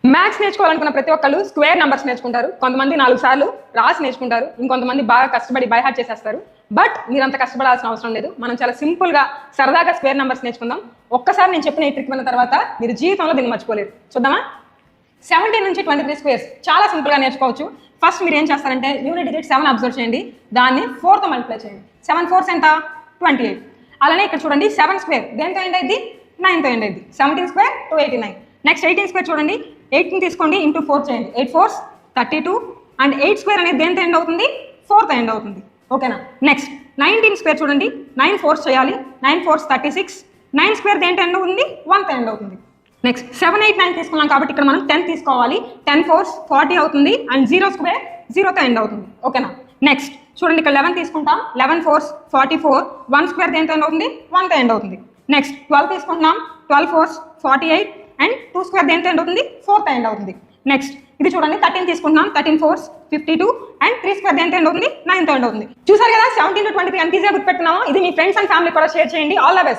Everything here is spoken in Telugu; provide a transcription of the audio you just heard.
మ్యాథ్స్ నేర్చుకోవాలనుకున్న ప్రతి ఒక్కళ్ళు స్క్వేర్ నంబర్స్ నేర్చుకుంటారు. కొంతమంది 4 సార్లు రాసి నేర్చుకుంటారు. ఇంకొంతమంది బాగా కష్టపడి బై హార్ట్ చేసేస్తారు. బట్ మీరు అంత కష్టపడాల్సిన అవసరం లేదు. మనం చాలా సింపుల్గా సరదాగా స్క్వేర్ నంబర్స్ నేర్చుకుందాం. ఒక్కసారి నేను చెప్పిన ఈ ట్రిక్ విన్న తర్వాత మీరు జీవితంలో దీన్ని మర్చిపోలేరు. చూద్దామా? 17 నుంచి 23 స్క్వేర్స్ చాలా సింపుల్గా నేర్చుకోవచ్చు. ఫస్ట్ మీరు ఏం చేస్తారంటే యూనిట్ డిజిట్ 7 అబ్జర్వ్ చేయండి. దాన్ని 4తో మల్టిప్లై చేయండి. 7 4 ఎంత? 28. అలానే ఇక్కడ చూడండి 7 స్క్వేర్ దేంతో ఎండ్ అయింది? 9తో ఎండ్ అయింది. 17 స్క్వేర్ 289. నెక్స్ట్ 18 స్క్వేర్ చూడండి. 8ని తీసుకోండి, ఇంటూ 4 చేయండి. 8 4s 32 అండ్ 8 స్క్వేర్ అనేది దేంతో ఎండ్ అవుతుంది? 4తో ఎండ్ అవుతుంది. ఓకేనా? నెక్స్ట్ 19 స్క్వేర్ చూడండి. 9 4s చేయాలి. 9 4s 36. 9 స్క్వేర్ దేంతో ఎండ్ అవుతుంది? 1తో ఎండ్ అవుతుంది. నెక్స్ట్ 7 8 9 తీసుకున్నాం కాబట్టి ఇక్కడ మనం 10 తీసుకోవాలి. 10 4s 40 అవుతుంది అండ్ 0 స్క్వేర్ 0తో ఎండ్ అవుతుంది. ఓకేనా? నెక్స్ట్ చూడండి ఇక్కడ 11 తీసుకుంటాం. 11 4s 44. 1 స్క్వేర్ దేంతో ఎండ్ అవుతుంది? 1తో ఎండ్ అవుతుంది. నెక్స్ట్ 12 తీసుకుంటున్నాం. 12 4s 48 అండ్ 2 స్క్వేర్ దేంతో ఎండ్ అవుతుంది? 4తో ఎండ్ అవుతుంది. నెక్స్ట్ ఇది చూడండి 13 తీసుకుంటున్నాం. 13 4s 52 అండ్ 3 స్క్వేర్ దేంతో ఎండ్ అవుతుంది? 9తో ఎండ్ అవుతుంది. చూసారు కదా 17 to 23 ఎంత ఈజీగా గుర్తుపెట్టుకున్నామో. ఇది మీ ఫ్రెండ్స్ అండ్ ఫ్యామిలీ కూడా షేర్ చేయండి. All the best.